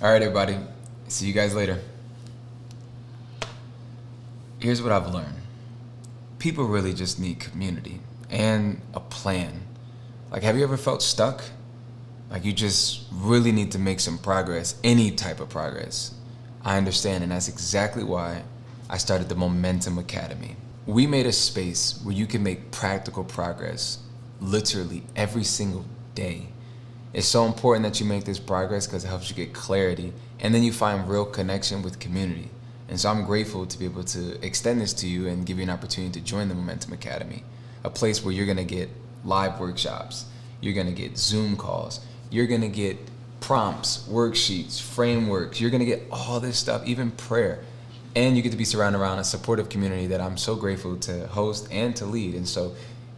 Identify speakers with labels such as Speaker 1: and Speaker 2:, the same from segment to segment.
Speaker 1: All right, everybody. See you guys later. Here's what I've learned. People really just need community and a plan. Like, have you ever felt stuck? Like, you just really need to make some progress, any type of progress. I understand, and that's exactly why I started the Momentum Academy. We made a space where you can make practical progress literally every single day. It's so important that you make this progress because it helps you get clarity, and then you find real connection with community. And so I'm grateful to be able to extend this to you and give you an opportunity to join the Momentum Academy, a place where you're going to get live workshops, you're going to get Zoom calls, you're going to get prompts, worksheets, frameworks, you're going to get all this stuff, even prayer. And you get to be surrounded around a supportive community that I'm so grateful to host and to lead. And so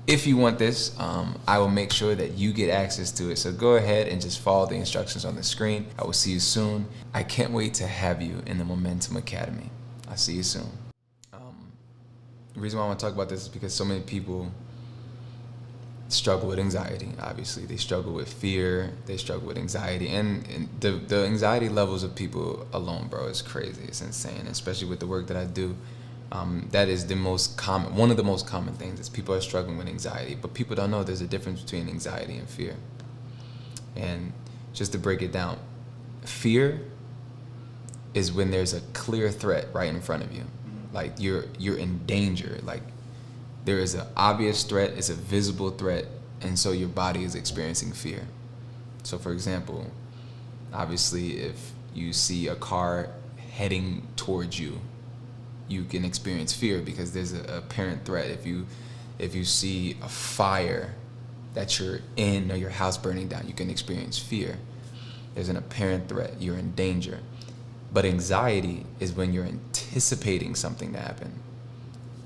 Speaker 1: if you want this, I will make sure that you get access to it. So go ahead and just follow the instructions on the screen. I will see you soon. I can't wait to have you in the Momentum Academy. I'll see you soon. The reason why I want to talk about this is because so many people struggle with anxiety. Obviously, they struggle with fear, they struggle with anxiety, and the anxiety levels of people alone, bro, is crazy. It's insane, especially with the work that I do. That is one of the most common things is people are struggling with anxiety, but people don't know there's a difference between anxiety and fear. And just to break it down, fear is when there's a clear threat right in front of you. Like you're in danger. Like there is an obvious threat, it's a visible threat, and so your body is experiencing fear. So for example, obviously if you see a car heading towards you, you can experience fear because there's an apparent threat. If you see a fire that you're in or your house burning down, you can experience fear. There's an apparent threat, you're in danger. But anxiety is when you're anticipating something to happen,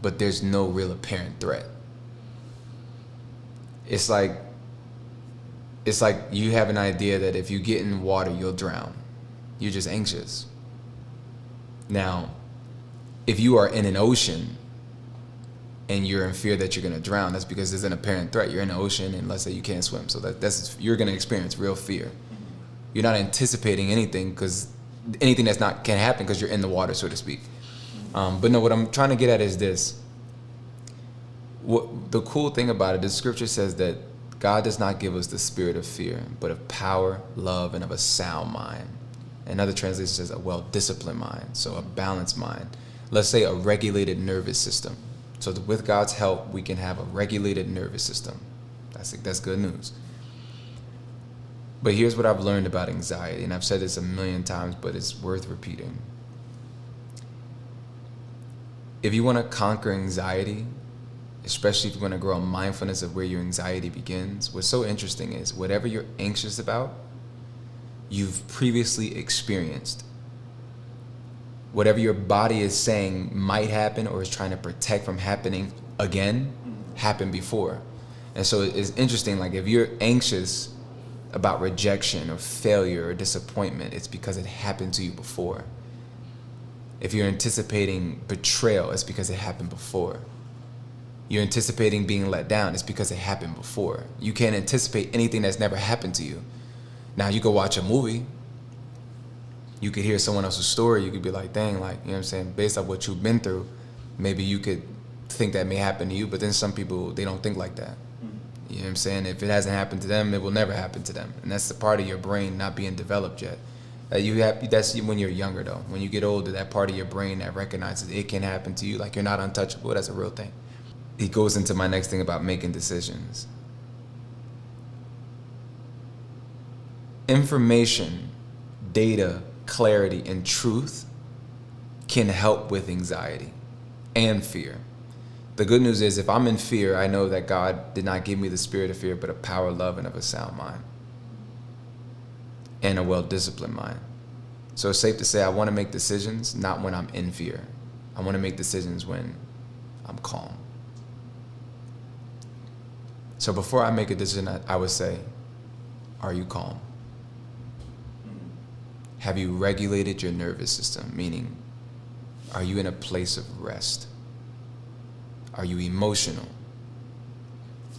Speaker 1: but there's no real apparent threat. It's like you have an idea that if you get in water, you'll drown. You're just anxious. Now, if you are in an ocean and you're in fear that you're gonna drown, that's because there's an apparent threat. You're in the ocean and let's say you can't swim, so you're gonna experience real fear. You're not anticipating anything because anything can't happen because you're in the water, so to speak. But no, what I'm trying to get at is this. The cool thing about it, the scripture says that God does not give us the spirit of fear, but of power, love, and of a sound mind. Another translation says a well-disciplined mind, so a balanced mind. Let's say a regulated nervous system. So with God's help, we can have a regulated nervous system. That's good news. But here's what I've learned about anxiety, and I've said this a million times, but it's worth repeating. If you want to conquer anxiety, especially if you want to grow a mindfulness of where your anxiety begins, what's so interesting is whatever you're anxious about, you've previously experienced. Whatever your body is saying might happen or is trying to protect from happening again, happened before. And so it's interesting, like if you're anxious about rejection or failure or disappointment, it's because it happened to you before. If you're anticipating betrayal, it's because it happened before. You're anticipating being let down, it's because it happened before. You can't anticipate anything that's never happened to you. Now you go watch a movie, you could hear someone else's story, you could be like, dang, like, you know what I'm saying, based on what you've been through, maybe you could think that may happen to you, but then some people, they don't think like that. You know what I'm saying? If it hasn't happened to them, it will never happen to them. And that's the part of your brain not being developed yet. That's when you're younger though. When you get older, that part of your brain that recognizes it can happen to you, like you're not untouchable, that's a real thing. It goes into my next thing about making decisions. Information, data, clarity, and truth can help with anxiety and fear. The good news is if I'm in fear, I know that God did not give me the spirit of fear, but a power, love, and of a sound mind. And a well-disciplined mind. So it's safe to say I want to make decisions not when I'm in fear. I want to make decisions when I'm calm. So before I make a decision, I would say, are you calm? Have you regulated your nervous system? Meaning, are you in a place of rest? Are you emotional?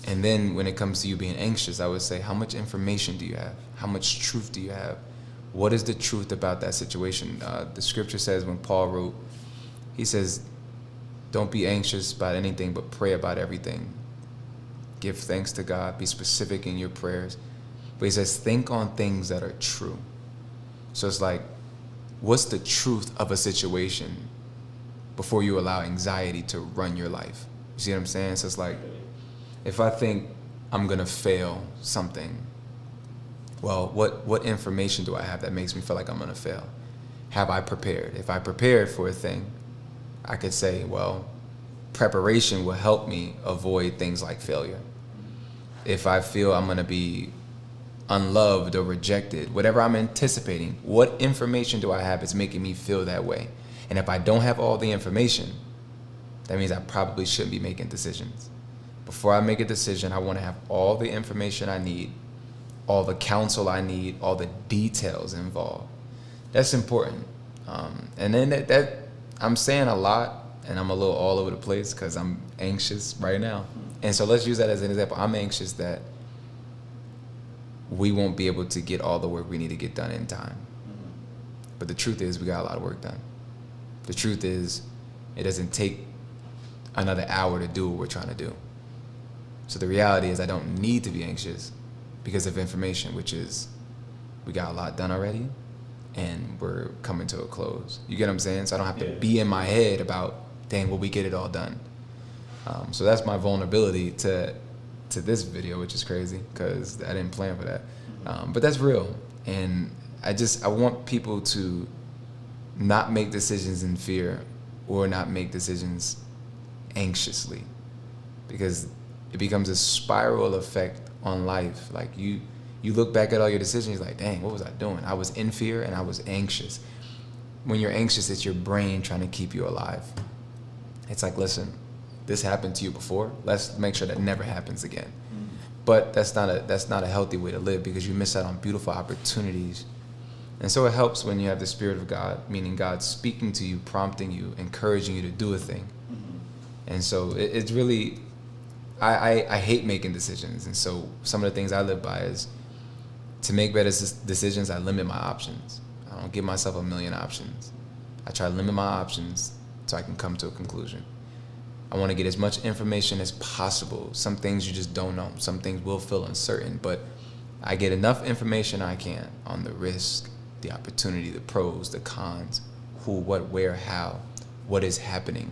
Speaker 1: And then when it comes to you being anxious, I would say, how much information do you have? How much truth do you have? what is the truth about that situation? The scripture says, when Paul wrote, he says, don't be anxious about anything, but pray about everything. Give thanks to God. Be specific in your prayers. But he says, think on things that are true. So it's like, what's the truth of a situation before you allow anxiety to run your life? You see what I'm saying? So it's like, if I think I'm going to fail something, well, what information do I have that makes me feel like I'm going to fail? Have I prepared? If I prepared for a thing, I could say, well, preparation will help me avoid things like failure. If I feel I'm going to be unloved or rejected, whatever I'm anticipating, what information do I have that's making me feel that way? And if I don't have all the information, that means I probably shouldn't be making decisions. Before I make a decision, I want to have all the information I need, all the counsel I need, all the details involved. That's important. And then that I'm saying a lot, and I'm a little all over the place because I'm anxious right now. And so let's use that as an example. I'm anxious that we won't be able to get all the work we need to get done in time. But the truth is, we got a lot of work done. The truth is, it doesn't take another hour to do what we're trying to do. So the reality is, I don't need to be anxious because of information, which is, we got a lot done already, and we're coming to a close. You get what I'm saying? So I don't have to be in my head about, dang, will we get it all done? So that's my vulnerability to this video, which is crazy because I didn't plan for that. But that's real. And I want people to not make decisions in fear or not make decisions anxiously, because it becomes a spiral effect on life. Like you look back at all your decisions, you're like, dang, what was I doing? I was in fear and I was anxious. When you're anxious, it's your brain trying to keep you alive. It's like, listen, this happened to you before. Let's make sure that never happens again. But that's not a healthy way to live, because you miss out on beautiful opportunities. And so it helps when you have the Spirit of God, meaning God speaking to you, prompting you, encouraging you to do a thing. And so it's really, I hate making decisions. And so some of the things I live by is, to make better decisions, I limit my options. I don't give myself a million options. I try to limit my options so I can come to a conclusion. I want to get as much information as possible. Some things you just don't know. Some things will feel uncertain, but I get enough information I can on the risk, the opportunity, the pros, the cons, who, what, where, how, what is happening.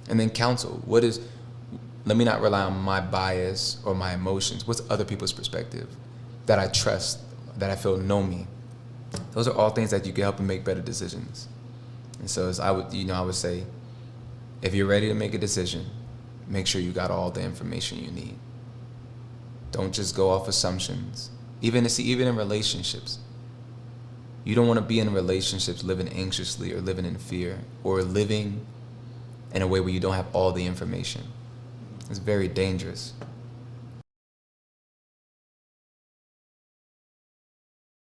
Speaker 1: And then counsel. Let me not rely on my bias or my emotions. What's other people's perspective that I trust, that I feel know me? Those are all things that you can help me make better decisions. And so I would say, if you're ready to make a decision, make sure you got all the information you need. Don't just go off assumptions. Even in relationships. You don't want to be in relationships living anxiously or living in fear or living in a way where you don't have all the information. It's very dangerous.